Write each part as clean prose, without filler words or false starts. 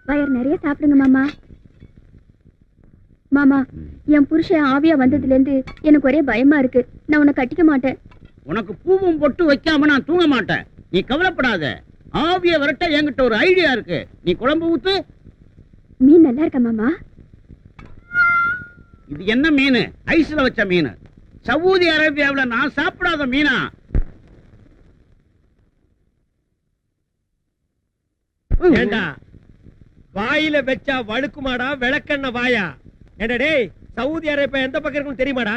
வயிறு நிறைய சாப்பிடுங்க மாமா. மாமா, என் புருஷன் ஆவியா வந்ததுல இருந்து எனக்கு ஒரே பயமா இருக்கு. நான் உன்னை கட்டிக்க மாட்டேன். உனக்கு பூவும் பொட்டு வைக்காம நான் தூங்க மாட்டேன். நீ கவலைப்படாத. ஆவிய வரட்ட என்கிட்ட ஒரு ஐடியா இருக்கு. நீ குழம்பு ஊத்து. மீன் நல்லா இருக்கா மாமா? இது என்ன மீன்? ஐஸ்ல வச்ச மீன். சவுதி அரேபியாவுல நான் சாப்பிடாத மீனா? ஏண்டா வாயில வச்சா வழுக்குமாடா விளக்கண்ண வாயா? ஏண்டா டேய், சவுதி அரேபியா எந்த பக்கம் இருக்குன்னு தெரியுமாடா?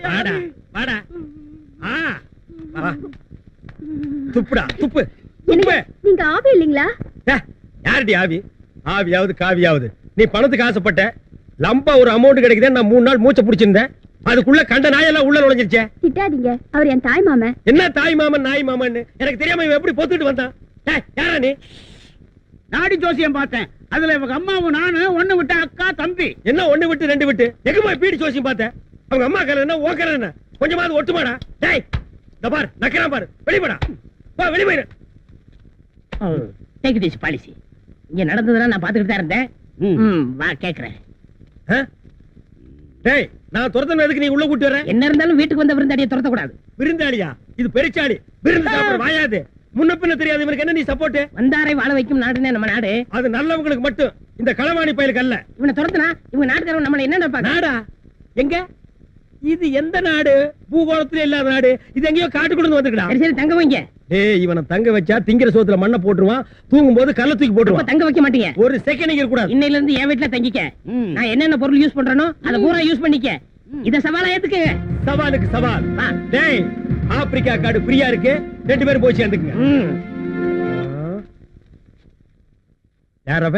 வாடா வாடா. துப்புடா துப்பு துப்பு. நீங்க ஆவி இல்லீங்களா? யாருடி ஆவி? ஆவியாவது காவியாவது. நீ பணத்துக்கு ஆசைப்பட்ட லம்பா ஒரு அமௌண்ட் கிடைக்குதே. நான் 3 நாள் மூச்சை பிடிச்சிருந்தேன். அதுக்குள்ள கண்ட நாயெல்லாம் உள்ள நுழைஞ்சிருச்சே. திட்டாதீங்க, அவர் என் தாய் மாமன். என்ன தாய் மாமன் நாய் மாமன்னு எனக்கு தெரியாம இவன் எப்படி பொத்துட்டு வந்தான்? யாரா நீ? நாடி ஜோசியம் பார்த்தேன். அதுல இவங்க அம்மாவும் நானு ஒண்ணு விட்ட அக்கா தம்பி. என்ன ஒண்ணு விட்டு 2 விட்டு? எங்கம்மா பீடி ஜோசியம் பார்த்தேன்? அவங்க அம்மா கல என்ன ஓக்கற என்ன? கொஞ்சமாவது ஒட்டுமாடா? டேய் இந்த பார் நக்கறான் பாரு. வெளியடா. வா வெளிய போயிரு. Take this policy. இங்க நடந்ததெல்லாம் நான் பாத்துக்கிட்டு தான் இருந்தேன். வா கேக்குறேன். டேய் நான் துரத்தன எதுக்கு நீ உள்ள கூட்டி வர? என்ன இருந்தாலும் வீட்டுக்கு வந்த விருந்தாடியை துரத்த கூடாது. விருந்தாடியா? இது பெருச்சாடி. விருந்து சாப்பிட வாயாது. முன்ன பின்ன தெரியாது இவனுக்கு என்ன நீ சப்போர்ட்? வந்தாரை வாழ வைக்கும் நாடுனே நம்ம நாடு. அது நல்லவங்களுக்கு மட்டும். இந்த களவாணி பயலுக்கு அல்ல. இவனை துரத்துனா இவங்க நாட்டுக்காரங்க நம்மள என்ன நினைப்பாங்க? நாடா? எங்க? இது எந்த நாடு? பூகோளத்துல இல்லாத நாடு. இது எங்கயோ காட்டுக்குள்ள வந்துக்கடா. சரி தங்க வைங்க. டேய் இவனை தங்க வச்சா திங்கிற சோத்துல மண்ணை போட்டுருவான். தூங்கும் போது கல்ல தூக்கி போட்டுருவான். தங்க வைக்க மாட்டீங்க. ஒரு செகண்ட் இருக்க கூடாது. இன்னையில இருந்து என் வீட்டுல தங்கிக்க. நான் என்னென்ன பொருள் யூஸ் பண்றேனோ அத பூரா யூஸ் பண்ணிக்க. இத சவாலா ஏத்துக்கங்க. சவாலுக்கு சவால். டேய் ஆப்பிரிக்கா காடு ஃப்ரீயா இருக்கு. 2 பேரும் போய் சேர்ந்துக்குங்க. யாரவ?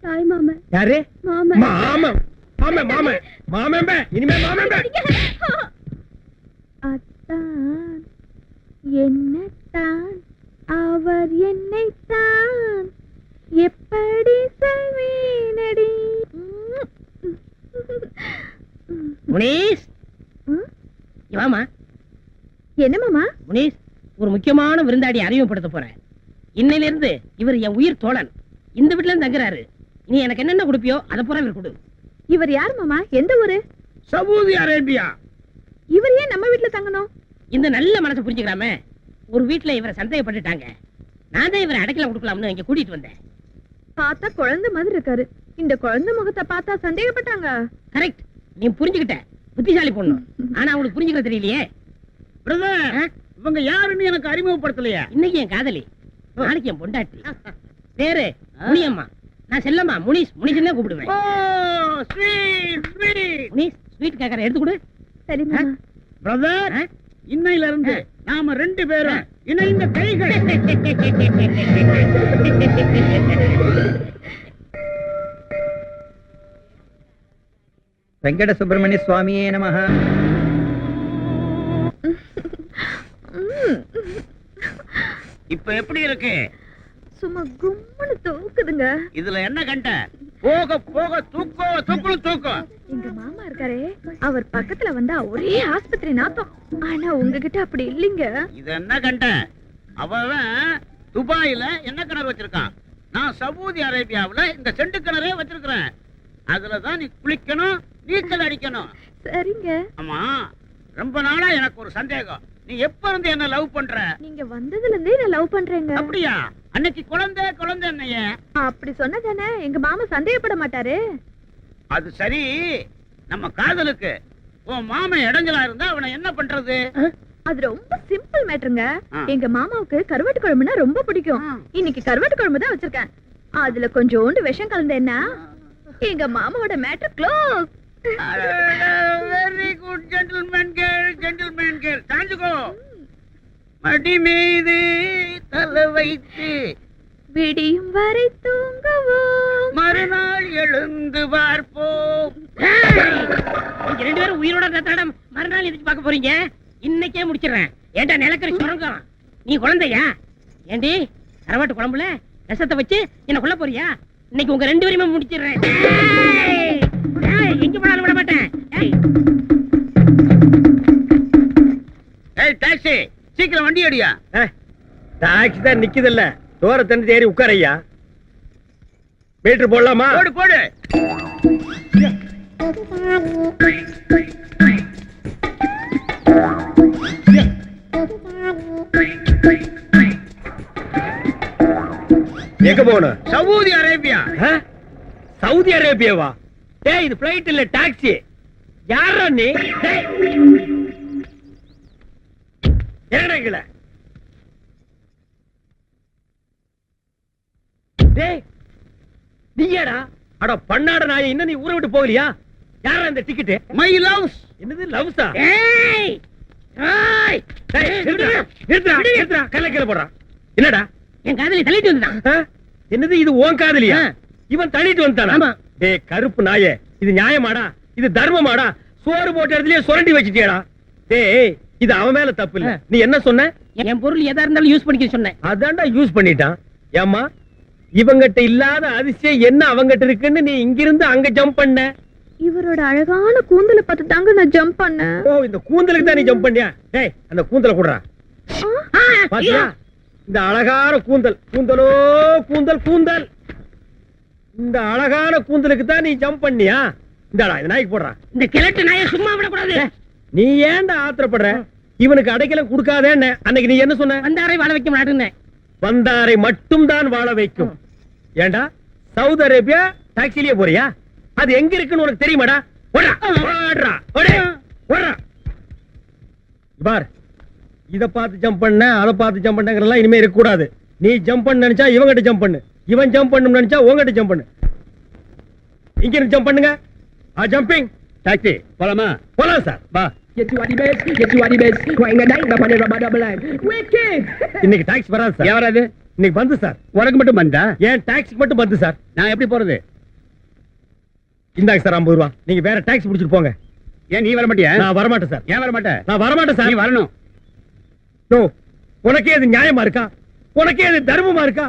தாய் மாமன். யாரு? மாமன். மாமன். மாமன் மாமன். மாமன்பே. இனிமே மாமன்பே. அத்தான் என்னத்தான் அவர் என்னைத்தான் எப்படி சொல்வேனடி? முனீஸ் வாமா. என்ன மாமா? முனீஸ் ஒரு முக்கியமான விருந்தாடி அறிமுகப்படுத்த போறேன். இன்னையில இருந்து இவர் என் உயிர் தோழன். இந்த வீட்டுல இருந்து தங்குறாரு. நீ எனக்கு என்னென்ன கொடுப்பியோ அதை பூரா இவர் கொடு. இவர் யார் மாமா? எந்த ஊரு? Saudi Arabia. இவர் ஏன் நம்ம வீட்டுல தங்கணும்? இந்த நல்ல மனசை புரிஞ்சுக்கலாமே. ஒரு வீட்டுல இவரை சந்தேகப்பட்டுட்டாங்க. நான் தான் இவரை அடைக்கல கொடுக்கலாம்னு இங்க கூட்டிட்டு வந்தேன். பார்த்தா குழந்தை மாதிரி இருக்காரு. இந்த குழந்தை முகத்தை பார்த்தா சந்தேகப்பட்டாங்க. கரெக்ட். நீ புரிஞ்சுக்கிட்ட. புத்திசாலி பொண்ணு. ஆனா அவங்களுக்கு புரிஞ்சுக்கிற தெரியலையே. பிரதர் இவங்க யாருன்னு எனக்கு அறிமுகப்படுத்தலையா? இன்னைக்கு என் காதலி, நாளைக்கு என் பொண்டாட்டி. பேரு முனியம்மா. நான் செல்லம்மா. முனிஸ் முனிஸ் தான் கூப்பிடுவேன். முனிஸ் ஸ்வீட் கேக்கற எடுத்து கொடு. சரி மாமா. பிரதர் இன்னையில இருந்து நாம 2 பேரும் இணைந்த கைகள். வெங்கட சுப்பிரமணிய சுவாமியே நமஹ. இப்ப எப்படி இருக்கு? சும்மா கும்முன்னு தூக்குதுங்க. இதுல என்ன கண்ட? போக போக தூக்கோ தூக்குன்னு தூக்கம். எங்க மாமா இருக்காரே, அவர் பக்கத்துல வந்தா ஒரே ஆஸ்பத்திரி நாத்தம். ஆனா உங்ககிட்ட அப்படி இல்லைங்க. இது என்ன கண்ட? அவன் துபாயில என்ன கிணறு வச்சிருக்கான். நான் சவுதி அரேபியாவுல இந்த செண்டு கிணறே வச்சிருக்கிறேன். அதுலதான் நீ குளிக்கணும், நீச்சல் அடிக்கணும். சரிங்க. ஆமா, ரொம்ப நாளா எனக்கு ஒரு சந்தேகம். நீ எப்ப இருந்து என்ன லவ் பண்ற? நீங்க வந்ததுல இருந்தே நான் லவ் பண்றேங்க. அப்படியா? அன்னைக்கு குழந்தை குழந்தை என்னைய அப்படி சொன்னதானே எங்க மாமா சந்தேகப்பட மாட்டாரு. அது சரி, நம்ம காதலுக்கு உன் மாமன் இடைஞ்சலா இருந்தா அவனை என்ன பண்றது? அது ரொம்ப சிம்பிள் மேட்டருங்க. எங்க மாமாவுக்கு கருவாட்டு குழம்புனா ரொம்ப பிடிக்கும். இன்னைக்கு கருவாட்டு குழம்பு தான் வச்சிருக்கேன். அதுல கொஞ்சோண்டு விஷம் கலந்தேன்னா எங்க மாமாவோட matter close. Very good gentleman girl, gentleman girl. தாஞ்சுகோ. மடி மீது தலை வைத்து விடியும் வரை தூங்குவோம், மறுநாள் எழுந்து பார்ப்போம். நீங்க 2 பேரும் உயிரோட இருந்தா மறுநாள் எதுக்கு பார்க்க போறீங்க? இன்னைக்கே முடிச்சிடுறேன். ஏண்டா நிலக்கரி சுரங்கம். நீ குழந்தையா? ஏண்டி கருவாட்டு குழம்புல ரசத்தை வச்சு என்ன கொல்ல போறியா? இன்னைக்கு உங்க 2 பேருமே முடிச்சிடுறேன். எங்க போனாலும் விட மாட்டேன். ஏய் டாக்ஸி, சீக்கிரம் வண்டி அடியா. டாக்ஸி தான் நிக்குதல்ல. தோர தண்ணி ஏறி உட்காரையா. மீட்டர் போடலாமா? போடு போடு. எங்க போகணும்? Saudi Arabia. ஆ? சவுதி அரேபியாவா? டேய் இது பிளைட் இல்ல டாக்ஸி. யாரா நீ? டேய். என்னடா டேய் நீயாடா? அட பண்ணாட நாயே, இன்னும் நீ ஊரை விட்டு போகலையா? யாரா இந்த டிக்கெட்? My loves. என்னது லவ்ஸா? ஏய் ஏய் டேய் நிறுத்துடா கல்ல கீழ போடுறா. என்னடா? என் காதலி தள்ளிட்டு வந்துட்டான். ஆ? என்னது இது உன் காதலியா? ஆ. இவன் தள்ளிட்டு வந்தானா? ஆமா. டேய் கருப்பு நாயே, இது நியாயமாடா? இது தர்மமாடா? சோறு போட்ட இடத்துலயே சுரண்டி வச்சிட்டியாடா? டேய் இது அவன் மேல தப்பு இல்ல. நீ என்ன சொன்ன? என் பொருள் எதா இருந்தாலும் யூஸ் பண்ணிக்க சொன்னேன். அதான்டா யூஸ் பண்ணிட்டான். ஏம்மா இவங்கிட்ட இல்லாத அதிசயம் என்ன அவங்கிட்ட இருக்குன்னு நீ இங்கிருந்து அங்க ஜம்ப் பண்ண? இவரோட அழகான கூந்தலை பார்த்து தாங்க நான் ஜம்ப் பண்ணேன். ஓ இந்த கூந்தலுக்கு தான் நீ ஜம்ப் பண்ணியா? டேய் அந்த கூந்தலை குடுறா. பாத்தியா இந்த அழகான கூந்தல்? கூந்தலோ கூந்தல் கூந்தல். இந்த அழகான கூந்தலுக்கு தான் நீ ஜம்ப் பண்ணியா? இந்தாடா இந்த நாய்க்கு போடுறா. இந்த கிழட்டு நாயை சும்மா விடக்கூடாது. நீ ஏன்டா ஆத்திரப்படுற? இவனுக்கு அடைக்கலம் கொடுக்காதேன்னு அன்னைக்கு நீ என்ன சொன்ன? வந்தாரை வாழ வைக்க மாட்டேன்னு. வந்தாரை மட்டும் தான் வாழ வைக்கும். ஏண்டா சவுதி அரேபியா டாக்ஸிலேயே போறியா? அது எங்க இருக்குன்னு உனக்கு தெரியுமாடா? ஓடுறா, ஓடுறா, ஓடு, ஓடுறா. பார் இத பார்த்து ஜம்ப் பண்ண அதை பார்த்து ஜம்ப் பண்ணங்கறலாம் இனிமே இருக்க கூடாது. நீ ஜம்ப் பண்ண நினைச்சா இவங்கிட்ட ஜம்ப் பண்ணு, இவன் ஜம்ப் பண்ணணும் நினைச்சா உங்ககிட்ட ஜம்ப் பண்ணு. இங்க இருந்து ஜம்ப் பண்ணுங்க. ஜம்பிங் டாக்ஸி போலாமா? போலாம் சார். வா. இன்னைக்கு டாக்ஸி வராது சார். ஏன் வராது? இன்னைக்கு வந்து சார். உனக்கு மட்டும் வந்தா? ஏன் டாக்ஸிக்கு மட்டும் வந்து சார். நான் எப்படி போறது? இந்தாங்க சார் 50 ரூபா. நீங்க வேற டாக்ஸி பிடிச்சிட்டு போங்க. ஏன் நீ வர மாட்டியா? நான் வர மாட்டேன் சார். ஏன் வர மாட்டேன்? நான் வர மாட்டேன் சார். நீ வரணும். நோ உனக்கே அது நியாயமா இருக்கா? உனக்கே அது தர்மமா இருக்கா?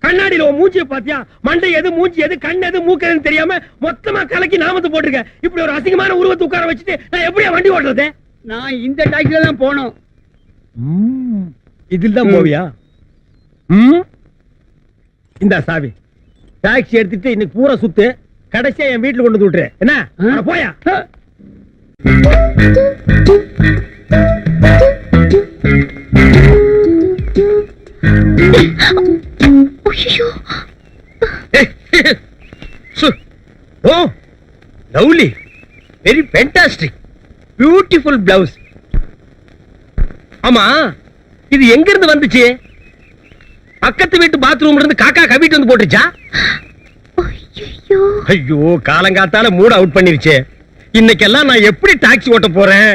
கண்ணாடியில உன் மூஞ்சிய பாத்தியா? மண்டை எது மூஞ்சி எது கண் எது மூக்கு எதுன்னு தெரியாம மொத்தமா கலக்கி நாமத்தை போட்டுருக்க. இப்படி ஒரு அசிங்கமான உருவத்தை உட்கார வச்சுட்டு நான் எப்படியா வண்டி ஓட்டுறது? நான் இந்த டாக்ஸில தான் போகணும். இதில் தான் போவியா? இந்த சாவி டாக்ஸி எடுத்துட்டு இன்னைக்கு பூரா சுத்து, கடைசியா என் வீட்டுல கொண்டு வந்து விட்டுரு. என்ன அட போயா? ஓ lovely, very fantastic, beautiful blouse. ஆமா இது எங்க இருந்து வந்துச்சு? பக்கத்து வீட்டு பாத்ரூம்ல இருந்து காக்கா கவிட்டு வந்து போட்டுச்சா? ஐயோ காலங்காத்தால மூட் அவுட் பண்ணிருச்சு. இன்னைக்கெல்லாம் நான் எப்படி டாக்ஸி ஓட்ட போறேன்?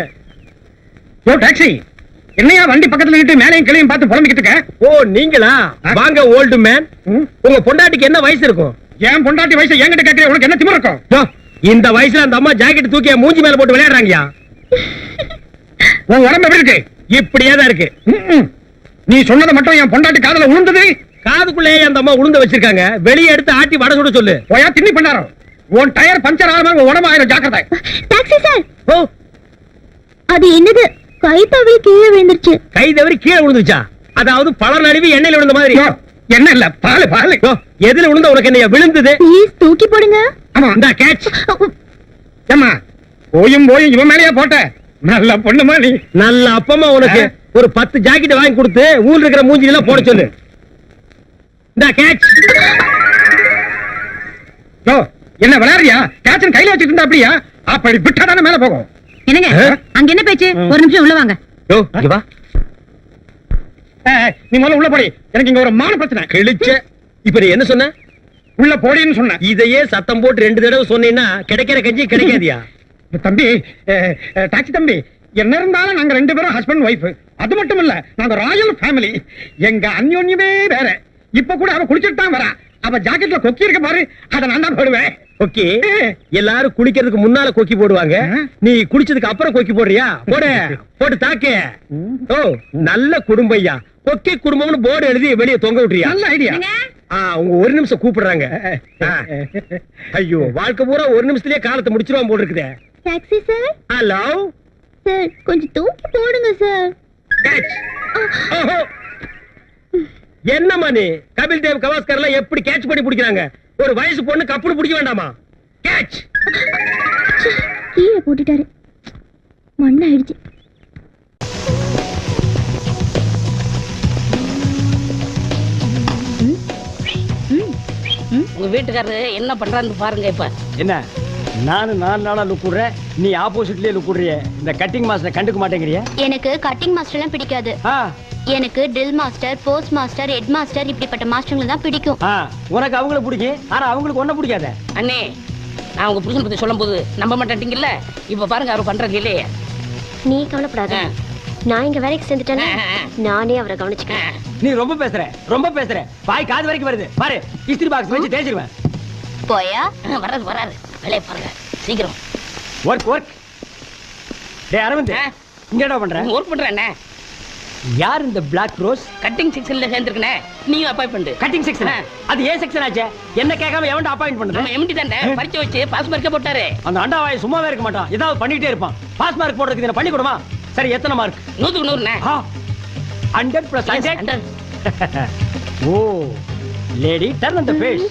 ஓ டாக்ஸி, என்னையா வண்டி பக்கத்துல நிட்டு மேலையும் கிளையும் பார்த்து புலம்பிக்கிட்டு இருக்க? ஓ நீங்களா? வாங்க ஓல்டு மேன். உங்க பொண்டாட்டிக்கு என்ன வயசு இருக்கும்? ஏன் பொண்டாட்டி வயசு என்கிட்ட கேட்கற? உனக்கு என்ன திமிரு இருக்கும்? யோ, இந்த வயசுல அந்த அம்மா ஜாக்கெட் தூக்கி என் மூஞ்சி மேல போட்டு விளையாடுறாங்கயா. உன் உடம்பு எப்படி இருக்கு? இப்படியே தான் இருக்கு. நீ சொன்னதை மட்டும் என் பொண்டாட்டி காதுல உளுந்தது. காதுக்குள்ளே அந்த அம்மா உளுந்த வச்சிருக்காங்க. வெளியே எடுத்து ஆட்டி வடை சுட சொல்லு. போயா திண்ணி பண்ணாரோ. உன் டயர் பஞ்சர் ஆகாம உன் உடம்பு ஆயிரம். ஜாக்கிரதை. Taxi sir. ஓ அது என்னது? கை தவறி கீழே விழுந்துருச்சு. கை தவறி கீழே விழுந்துச்சா? அதாவது பழ நழுவி எண்ணெயில விழுந்த மாதிரி. என்ன இல்ல பாலு பாலு. எதுல விழுந்த உனக்கு என்னையா விழுந்தது? ப்ளீஸ் தூக்கி போடுங்க. ஆமா இந்த கேட்ச். ஏமா போயும் இவன் மேலேயே போட்ட? நல்ல பொண்ணுமா நீ. நல்ல அப்பமா உனக்கு ஒரு 10 ஜாக்கெட் வாங்கி கொடுத்து ஊர்ல இருக்கிற மூஞ்சி எல்லாம் போட சொல்லு. இந்த கேட்ச். யோ என்ன விளையாடுறியா? கேட்சன் கையில வச்சிட்டு இருந்தா அப்படியா? அப்படி விட்டா தானே மேல போகும். என்னங்க அங்க என்ன பேச்சு? ஒரு நிமிஷம் உள்ள வாங்க. யோ இங்க வா. நீ முதல்ல உள்ள போடி. எனக்கு இங்க ஒரு மான பிரச்சனை. கிழிச்ச. இப்ப நீ என்ன சொன்ன? உள்ள போடின்னு சொன்ன. இதையே சத்தம் போட்டு 2 தடவை சொன்னீங்கன்னா கிடைக்கிற கஞ்சி கிடைக்காதியா? தம்பி, டாக்ஸி தம்பி, என்ன இருந்தாலும் நாங்க 2 பேரும் ஹஸ்பண்ட் ஒய்ஃப். அது மட்டும் இல்ல, நாங்க ராயல் ஃபேமிலி. எங்க அந்யோன்யமே வேற. இப்ப கூட அவ குளிச்சிட்டு தான் வரா. அவ ஜாக்கெட்ல கொக்கி இருக்க பாரு, அத நான் தான் போடுவேன். கொக்கி? எல்லாரும் குளிக்கிறதுக்கு முன்னால கொக்கி போடுவாங்க. நீ குளிச்சதுக்கு அப்புறம் கொக்கி போடுறியா? போடு, போட்டு தாக்கு. ஓ நல்ல குடும்பையா. கொக்கி குடும்பம்னு போர்டு எழுதி வெளியே தொங்க விட்டுறியா? நல்ல ஐடியா. உங்க ஒரு நிமிஷம் கூப்பிடுறாங்க. ஐயோ வாழ்க்கை பூரா ஒரு நிமிஷத்துலயே காலத்தை முடிச்சிருவான் போல இருக்குதே. Taxi sir. ஹலோ சார் கொஞ்சம் தூக்கி போடுங்க சார். என்னம்மா நீ? கபில் தேவ் கவாஸ்கர் எல்லாம் எப்படி கேட்ச் பண்ணி பிடிக்கிறாங்க? ஒரு வயசு பொண்ணு கப்புனு பிடிக்க வேண்டாமா? கேட்ச். கீழே போட்டுட்டாரு, மண்ணாயிடுச்சு. உங்க வீட்டுக்காரரு என்ன பண்றான்னு பாருங்க. இப்ப என்ன நானும் 4 நாளா லுக்குறேன், நீ ஆப்போசிட்லயே லுக்குறிய. இந்த கட்டிங் மாஸ்டர் கண்டுக்க மாட்டேங்கிறிய? எனக்கு கட்டிங் மாஸ்டர்லாம் பிடிக்காது. எனக்கு drill master, post master, head master இப்படிப்பட்ட மாஸ்டர்களை தான் பிடிக்கும். உனக்கு அவங்கள பிடிக்கும், ஆனா அவங்களுக்கு ஒன்ன பிடிக்காத. அண்ணே, நான் உங்க புருஷன் பத்தி சொல்லும் போது நம்ப மாட்டேங்கல்ல. இப்ப பாருங்க அவர் பண்றது இல்லையே. நீ கவலைப்படாத, நான் இங்க வேலைக்கு சேர்ந்துட்டேன்னா நானே அவரை கவனிச்சுக்கிறேன். நீ ரொம்ப பேசுற, வாய் காது வரைக்கும் வருது பாரு. இஸ்திரி பாக்ஸ் வச்சு தேய்ச்சிருவேன். போயா? வராது வேலையை பாருங்க சீக்கிரம். ஒர்க். டேய் அரவிந்த், இங்க என்ன பண்ற? ஒர்க் பண்றேன். யார் இந்த பிளாக் ரோஸ்? கட்டிங் செக்ஷன்ல சேர்ந்திருக்கனே, நீங்க அப்பாயிண்ட் பண்ணு. Cutting section? அது ஏன் செக்ஷன் ஆச்சே? என்ன கேட்காம எவன்ட அப்பாயிண்ட் பண்ணது? நம்ம எம்டி தானே பரிச்சை வச்சு பாஸ் மார்க் போட்டாரு. அந்த அண்டாவாய் சும்மாவே இருக்க மாட்டான், ஏதாவது பண்ணிட்டே இருப்பான். பாஸ் மார்க் போடுறதுக்கு என்ன பண்ணி கொடுமா? சரி, எத்தனை மார்க்? 100க்கு 100ண்ணே. 100%. Oh lady, turn on the face.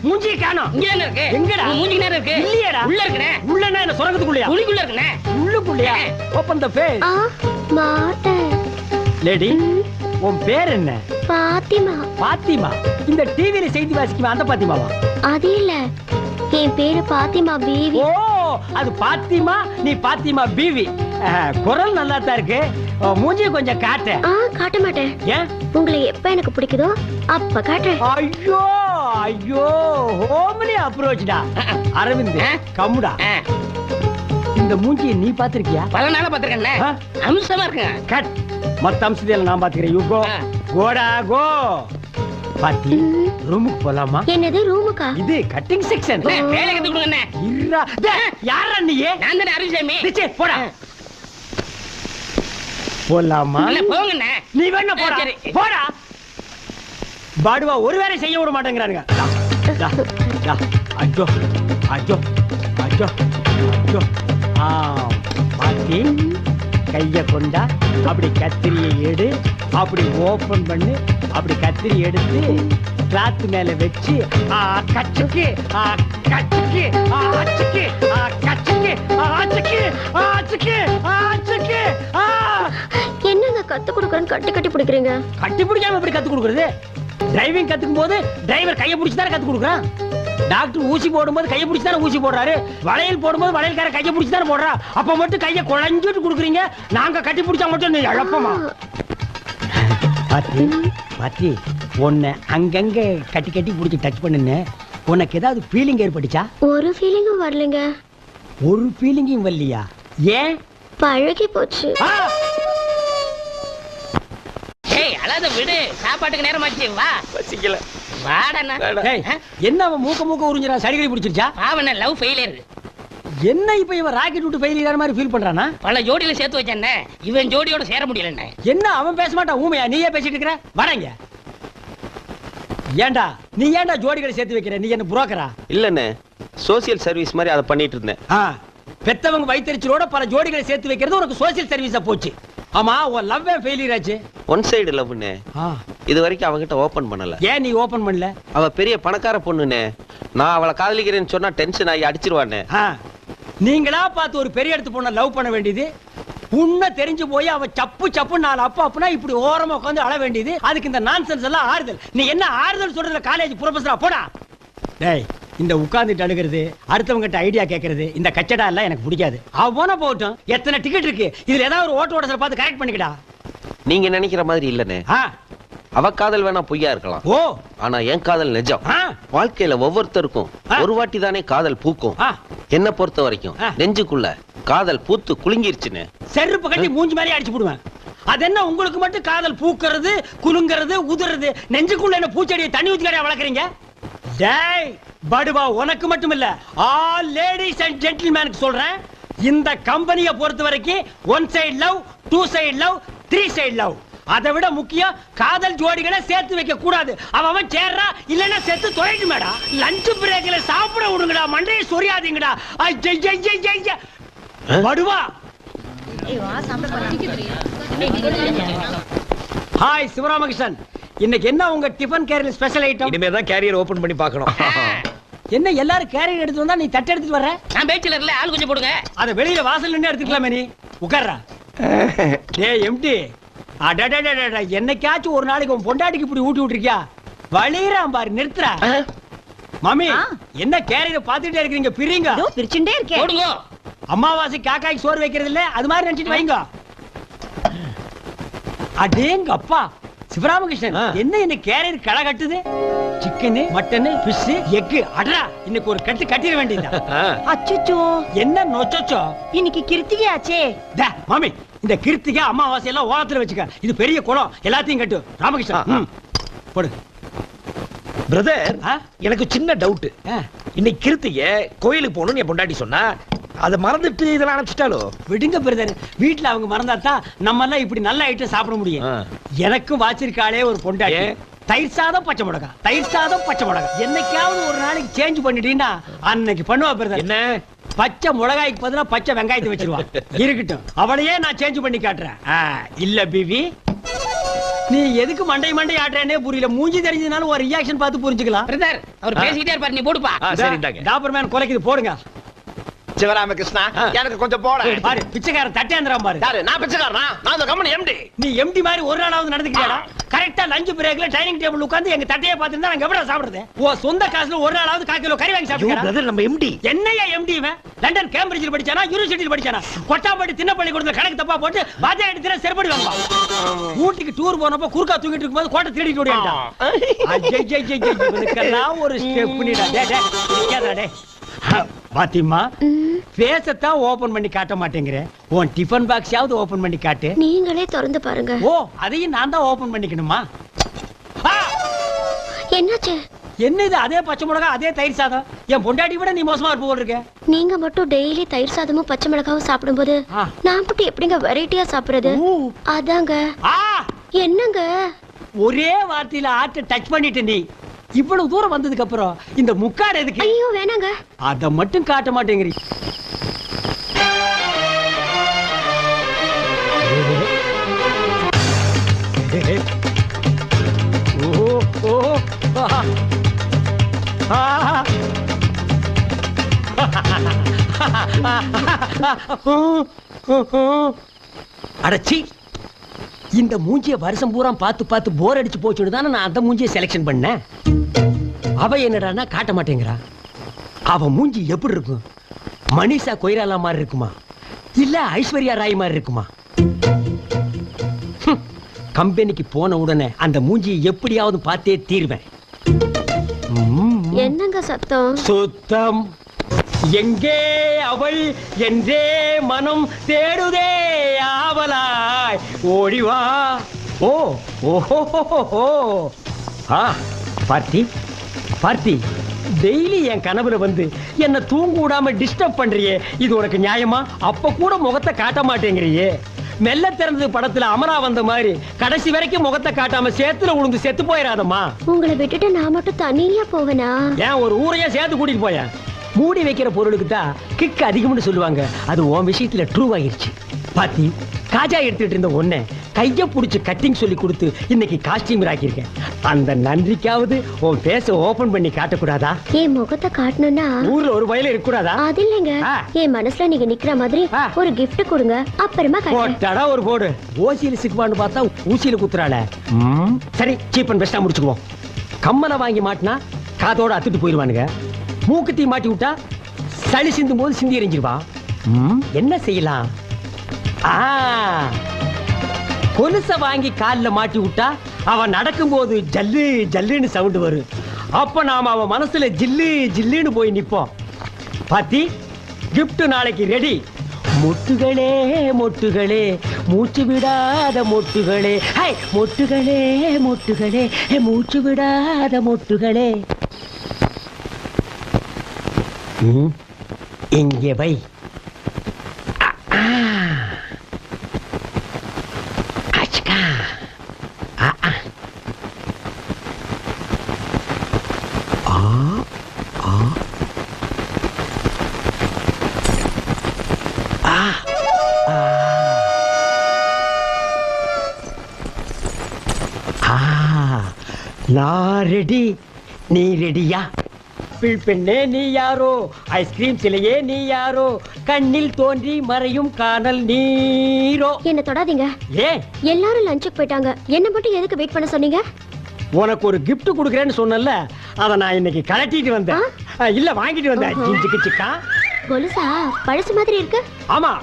மூஞ்சி காணோம். இங்க தானே இருக்கு. எங்கடா? மூஞ்சிக்கு நேரா இருக்கு. இல்லையேடா. உள்ள இருக்குனே. உள்ளனா என்ன சொரங்கத்துக்குள்ளயா? குழிக்குள்ள இருக்குனே. உள்ளுக்குள்ளயா? Open the face. மாட்டேன். லேடி, உன் பேர் என்ன? பாத்திமா. பாத்திமா? இந்த டிவில செய்தி வாசிக்குமா அந்த பாத்திமாவா? அது இல்ல, என் பேரு பாத்திமா பீவி. ஓ, அது பாத்திமா, நீ பாத்திமா பீவி. குரல் நல்லா தான் இருக்கு. மூஞ்சி கொஞ்சம் காட்டு. காட்ட மாட்டேன். ஏன்? உங்களை எப்ப எனக்கு பிடிக்குதோ அப்ப காட்டுறேன். ஐயோ ஹோம்லி அப்ரோச்டா. அரவிந்த் கம்முடா. இந்த மூஞ்சியை நீ பாத்திருக்கியா? பல நாளா பாத்திருக்கேன்ல. அம்சமா இருக்குங்க. கட். மத்த அம்சத்தையெல்லாம் நான் பாத்துக்கிறேன். You go. கோடா கோ. பாத்தி, ரூமுக்கு போலாமா? என்னது ரூமுக்கா? இது கட்டிங் செக்ஷன். வேலை கத்து கொடுங்க. இருடா. யாரா நீ? நான் தானே அருள்சாமி. போடா. போலாமா? போங்கண்ணே. நீ வேணா போடா. சரி. போடா. பாடுவா ஒரு வேலை செய்ய விட மாட்டேங்கிறானுங்க. அஜோ அஜோ அஜோ அஜோ. பாத்தி, கைய கொண்டா, அப்படி கத்திரியை எடு, அப்படி ஓபன் பண்ணு, அப்படி கத்திரி எடுத்து கிளாத் மேல வச்சு கச்சுக்கு கச்சுக்கு ஆச்சுக்கு கச்சுக்கு ஆச்சுக்கு ஆச்சுக்கு ஆச்சுக்கு. என்னங்க கத்து கொடுக்கறேன்னு கட்டி கட்டி பிடிக்கிறீங்க? கட்டி பிடிக்காம எப்படி கத்து கொடுக்கறது? டிரைவிங் கத்துக்கும் போது டிரைவர் கையை பிடிச்சு தானே கத்து கொடுக்குறான். டாக்டர் ஊசி போடும்போது கையை பிடிச்சு தானே ஊசி போடுறாரு. வளையல் போடும்போது வளையல்கார கையை பிடிச்சு தானே போடுறா. அப்ப மட்டும் கையை குழஞ்சிட்டு கொடுக்குறீங்க. நாங்க கட்டி பிடிச்சா மட்டும் நீ இழப்பமா? பாத்தி பாத்தி, உன்னை அங்கங்க கட்டி கட்டி பிடிச்சி டச் பண்ணுன்னு உனக்கு ஏதாவது ஃபீலிங் ஏற்பட்டுச்சா? ஒரு ஃபீலிங்கும் வரலங்க. ஒரு ஃபீலிங்கும் வரலையா? ஏன்? பழகி போச்சு. ஏய், அழாத விடு. சாப்பாட்டுக்கு நேரமாச்சு. வா. வசிக்கல. வாடண்ணா. என்ன அவன் மூக்க உறிஞ்சிரான்? சடிகடி பிடிச்சிருச்சா? பாவண்ண லவ் ஃபெயிலியர். என்ன இப்ப இவன் ராக்கெட் விட்டு ஃபெயிலியர் மாதிரி ஃபீல் பண்றானா? பல ஜோடியில சேர்த்து வச்சேன்னே, இவன் ஜோடியோட சேர முடியலண்ணே. என்ன அவன் பேச மாட்டான்? ஊமையா நீயே பேசிட்டு இருக்கிற? வரங்க. ஏண்டா நீ ஏண்டா ஜோடிகளை சேர்த்து வைக்கிற? நீ என்ன புரோக்கரா? இல்லண்ணே, சோசியல் சர்வீஸ் மாதிரி அதை பண்ணிட்டு இருந்தேன். பெத்தவங்க வயிற்றுச்சலோட பல ஜோடிகளை சேர்த்து வைக்கிறது உனக்கு சோசியல் சர்வீஸா போச்சு. ஆமா, உன் லவ் ஃபெயிலியர் ஆச்சு. One side லவ்னே. இது வரைக்கும் அவகிட்ட ஓபன் பண்ணல. ஏன் நீ ஓபன் பண்ணல? அவ பெரிய பணக்கார பொண்ணுனே. நான் அவளை காதலிக்கிறேன்னு சொன்னா டென்ஷன் ஆகி அடிச்சிருவானே. நீங்களா பார்த்து ஒரு பெரிய இடத்து பொண்ணை லவ் பண்ண வேண்டியது, உன்னை தெரிஞ்சு போய் அவ சப்பு சப்பு 4 அப்பனா இப்படி ஓரமா உட்காந்து அழ வேண்டியது. அதுக்கு இந்த நான்சென்ஸ் எல்லாம் ஆறுதல். நீ என்ன ஆறுதல் சொல்றதுல காலேஜ் ப்ரொஃபஸரா? போடா. டேய், இந்த உட்கார்ந்துட்டு அழுகிறது, அடுத்தவங்கிட்ட ஐடியா கேட்கறது, இந்த கச்சடா எல்லாம் எனக்கு பிடிக்காது. அவன போட்டும். எத்தனை டிக்கெட் இருக்கு, இதுல ஏதாவது ஒரு ஓட்ட ஓட பார்த்து கரெக்ட் பண்ணிக்கடா. நீங்க நினைக்கிற மாதிரி இல்லனே. அவ காதல் வேணா பொய்யா இருக்கலாம். ஓ, ஆனா என் காதல் நிஜம். வாழ்க்கையில ஒவ்வொருத்தருக்கும் ஒரு வாட்டி தானே காதல் பூக்கும். என்ன பொறுத்த வரைக்கும் நெஞ்சுக்குள்ள காதல் பூத்து குலுங்கிருச்சுன்னு செருப்பு கட்டி மூஞ்சி மாதிரி அடிச்சு போடுவேன். அது என்ன உங்களுக்கு மட்டும் காதல் பூக்கிறது, குலுங்கிறது, உதுறது? நெஞ்சுக்குள்ள என்ன பூச்செடியை தண்ணி ஊத்திக்காரையா வளர்க்குறீங்க? டேய் படுவா, உனக்கு மட்டும் இல்ல, ஆல் லேடிஸ் அண்ட் ஜென்டில்மேனுக்கு சொல்றேன். இந்த கம்பெனியை பொறுத்த வரைக்கும் 1 side love, 2 side love, 3 side love. அதை விட முக்கியம், காதல் ஜோடிகளை சேர்த்து வைக்க கூடாது. அவன் சேர்றா இல்லன்னா செத்து தொலைட்டு மேடா. லஞ்ச் பிரேக்ல சாப்பிட விடுங்கடா, மண்டையை சொரியாதீங்கடா. படுவா. ஹாய் சிவராமகிருஷ்ணன், இன்னைக்கு என்ன உங்க டிஃபன் கேரியர் ஸ்பெஷல் ஐட்டம்? இனிமே தான் கேரியர் ஓபன் பண்ணி பார்க்கணும். என்ன எல்லாரும் கேரியர் எடுத்து வந்தா நீ தட்டு எடுத்துட்டு வர்ற? நான் பேச்சுலர்ல ஆள் கொஞ்சம் போடுங்க. அத வெளியில வாசல்ல நின்னு எடுத்துக்கலாமே நீ. உட்கார்றா. டேய் எம்டி. அடடடடட என்னைக்காச்சும் ஒரு நாளைக்கு உன் பொண்டாட்டிக்கு இப்படி ஊட்டி விட்டுருக்கியா? வலிறான் பாரு, நிறுத்துறா. மாமி என்ன கேரியர் பாத்துட்டே இருக்கீங்க? பிரிங்க. பிரிச்சுட்டே இருக்கேன். போடுங்க. அம்மாவாசை காக்காய்க்கு சோறு வைக்கிறது இல்ல, அது மாதிரி நினைச்சிட்டு வைங்க. அடேங்க அப்பா சிவராமகிருஷ்ணன், என்ன இந்த கேரியர் களை கட்டுது? Chicken, mutton, fish, egg. அடரா, இன்னைக்கு ஒரு கட்டு கட்டிட வேண்டியது. அச்சச்சோ, என்ன நொச்சோ? இன்னைக்கு கிருத்திகை ஆச்சே. மாமி, இந்த கிருத்திகை அமாவாசை எல்லாம் ஓரத்துல வச்சுக்க. இது பெரிய குளம், எல்லாத்தையும் கட்டு. ராமகிருஷ்ணன் போடு. பிரதர், எனக்கு சின்ன டவுட். இன்னைக்கு கிருத்திகை கோயிலுக்கு போகணும்னு என் பொண்டாட்டி சொன்னா, அதை மறந்துட்டு இதெல்லாம் அனுப்பிச்சிட்டாலோ? விடுங்க பிரதர், வீட்டுல அவங்க மறந்தாதான் நம்ம எல்லாம் இப்படி நல்ல ஐட்டம் சாப்பிட முடியும். எனக்கும் வாச்சிருக்காளே ஒரு பொண்டாட்டி. தயிர் சாதம் பச்சை மிளகாய், தயிர் சாதம் பச்சை மிளகாய். என்னைக்காவது ஒரு நாளைக்கு சேஞ்ச் பண்ணிட்டீங்கன்னா அன்னைக்கு பண்ணுவா பிரதர். என்ன? பச்சை மிளகாய்க்கு பதிலா பச்சை வெங்காயத்தை வச்சிருவா. இருக்கட்டும், அவளையே நான் சேஞ்ச் பண்ணி காட்டுறேன். இல்ல பிவி, நீ எதுக்கு மண்டை மண்டை ஆட்டுறேனே புரியல. மூஞ்சி தெரிஞ்சதுனால ஒரு ரியாக்ஷன் பார்த்து புரிஞ்சுக்கலாம். பிரதர், அவர் பேசிட்டே இருப்பாரு, நீ போடுப்பா. சரிண்டாங்க. டாபர்மேன் கொலைக்குது, போடுங்க. சிவராமகிருஷ்ணா, எனக்கு கொஞ்சம் போட. பாரு, பிச்சைக்காரன் தட்டேந்திரம் பாரு. யாரு? நான் பிச்சைக்காரனா? நான் அந்த கம்பெனி எம்டி. நீ எம்டி மாதிரி ஒரு நாளாவது நடந்துக்கிறியாடா? கரெக்டா லஞ்ச் பிரேக்ல டைனிங் டேபிள் உட்கார்ந்து எங்க தட்டையே பார்த்துருந்தா நாங்க எப்படி சாப்பிடுறது? ஓ சொந்த காசுல ஒரு நாளாவது 1/4 கிலோ கறி வாங்கி சாப்பிடுறா? பிரதர், நம்ம எம்டி. என்னையா எம்டி இவன்? லண்டன் கேம்பிரிட்ஜில் படிச்சானா, யூனிவர்சிட்டியில் படிச்சானா? கொட்டாம்பட்டி திண்ணப்பள்ளி கொடுத்த கணக்கு தப்பா போட்டு பாஜா எடுத்து செருப்படி வாங்குவா. ஊட்டிக்கு டூர் போனப்ப குறுக்கா தூங்கிட்டு இருக்கும்போது கோட்டை திருடிட்டு ஓடிட்டான். இவனுக்கெல்லாம் ஒரு ஸ்டெப் பண்ணிடா. டே பாத்திமா, பேசத்தான் ஓபன் பண்ணி காட்ட மாட்டேங்கிற. உன் டிஃபன் பாக்ஸாவது ஓபன் பண்ணி காட்டு. நீங்களே திறந்து பாருங்க. ஓ, அதையும் நான் தான் ஓபன் பண்ணிக்கணுமா? என்னாச்சு? என்ன இது? அதே பச்சை மிளகாய், அதே தயிர் சாதம். என் பொண்டாட்டி விட நீ மோசமா இருப்ப போல இருக்க. நீங்க மட்டும் டெய்லி தயிர் சாதமும் பச்சை மிளகாவும் சாப்பிடும்போது நான் மட்டும் எப்படிங்க வெரைட்டியா சாப்பிடுறது? அதாங்க. என்னங்க ஒரே வார்த்தையில ஆட்ட டச் பண்ணிட்டு நீ இவ்வளவு தூரம் வந்ததுக்கு அப்புறம் இந்த முக்காடு எதுக்கு? ஐயோ வேணாங்க. அத மட்டும் காட்ட மாட்டேங்கிறீ. அடச்சி, இந்த மூஞ்சிய வருஷம் பூரா பார்த்து பார்த்து போர் அடிச்சு போச்சுன்னு தானே நான் அந்த மூஞ்சிய செலக்ஷன் பண்ணேன். அவ என்னடான்னா காட்ட மாட்டேங்கிறா. அவ மூஞ்சி எப்படி இருக்கும்? மனிஷா கொய்ராலா மாதிரி இருக்குமா, இல்ல ஐஸ்வர்யா ராய் மாதிரி இருக்குமா? கம்பெனிக்கு போன உடனே அந்த மூஞ்சியை எப்படியாவது பார்த்தே தீர்வேன். என்னங்க சத்தம்? சுத்தம். எங்கே அவள் என்றே மனம் தேடுதே ஆவலாய், ஓடிவா. ஓ ஓஹோ. பார்த்தி பார்த்தி, டெய்லி என் கனவுல வந்து என்ன தூங்க விடாம டிஸ்டர்ப் பண்றியே, இது உனக்கு நியாயமா? அப்ப கூட முகத்தை காட்ட மாட்டேங்கிறியே. மெல்ல திறந்தது படத்துல அமரா வந்த மாதிரி கடைசி வரைக்கும் முகத்தை காட்டாம சேத்துல உளுந்து செத்து போயிடாதம்மா. உங்களை விட்டுட்டு நான் மட்டும் தனியா போவேனா? ஏன் ஒரு ஊரையே சேர்த்து கூட்டிட்டு போய? மூடி வைக்கிற பொருளுக்கு தான் கிக் அதிகம்னு சொல்லுவாங்க. அது உன் விஷயத்துல ட்ரூ ஆயிருச்சு. பாத்தி, காஜா எடுத்துட்டு இருந்த ஒன்ன கைய புடிச்சு கட்டிங் சொல்லி கொடுத்து இன்னைக்கு காஸ்டியூமர் ஆக்கியிருக்கேன். அந்த நன்றிக்காவது உன் பேச ஓபன் பண்ணி காட்டக்கூடாதா? என் முகத்தை காட்டணும்னா ஊர்ல ஒரு வயல இருக்கக்கூடாதா? அது இல்லைங்க, என் மனசுல நீங்க நிக்கிற மாதிரி ஒரு கிஃப்ட் கொடுங்க, அப்புறமா போட்டடா ஒரு போடு. ஓசியில சிக்குவான்னு பார்த்தா ஊசியில குத்துறாள. சரி, சீப் அண்ட் பெஸ்டா முடிச்சுக்குவோம். கம்மலை வாங்கி மாட்டினா காதோட அத்துட்டு போயிருவானுங்க. மூக்குத்தி மாட்டி விட்டா சளி சிந்தும் போது சிந்தி எறிஞ்சிருவா. என்ன செய்யலாம்? கொலுச வாங்கி காலில் மாட்டி விட்டா அவன் நடக்கும் போது ஜல்லு ஜல்லுன்னு சவுண்ட் வரும். அப்ப நாம அவன் மனசுல ஜில்லு ஜில்லுன்னு போய் நிப்போம். பாத்தி, கிஃப்ட் நாளைக்கு ரெடி. மொட்டுகளே மொட்டுகளே, மூச்சு விடாத மொட்டுகளே, ஹை மொட்டுகளே மொட்டுகளே, மூச்சு விடாத மொட்டுகளே. இங்கே வை. நான் ரெடி, நீ ரெடியா? பெண்ணே நீ யாரோ, ஐஸ்கிரீம் சிலையே நீ யாரோ, கண்ணில் தோன்றி மறையும் காணல் நீரோ. என்ன தொடாதீங்க. ஏன்? எல்லாரும் லஞ்சுக்கு போயிட்டாங்க, என்ன மட்டும் எதுக்கு வெயிட் பண்ண சொன்னீங்க? உனக்கு ஒரு gift கொடுக்கறேன்னு சொன்னல, அத நான் இன்னைக்கு கலட்டிட்டு வந்தேன். இல்ல வாங்கிட்டு வந்தேன். சிக்கு சிக்கா கொலுசா பழசு மாதிரி இருக்கு. ஆமா,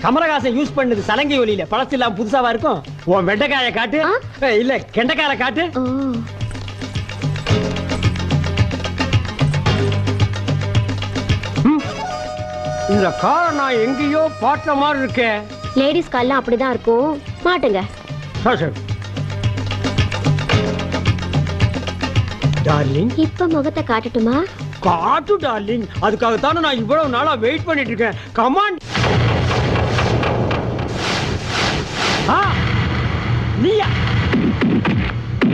கமலஹாசன் யூஸ் பண்ணது சலங்கை ஒலியில, பழசு இல்லாம புதுசாவா இருக்கும். உன் வெண்டைக்காய காட்டு. இல்ல கெண்டைக்காய காட்டு. ஓ, இந்த காரை நான் எங்கேயோ பாட்ட மாதிரி இருக்கேன். லேடிஸ் கால்லாம் அப்படிதான் இருக்கும், மாட்டுங்க. டார்லிங், இப்ப முகத்தை காட்டட்டுமா? காட்டு டார்லிங், அதுக்காகத்தானே நான் இவ்வளவு நாளா வெயிட் பண்ணிட்டு இருக்கேன். கமான். நீயா?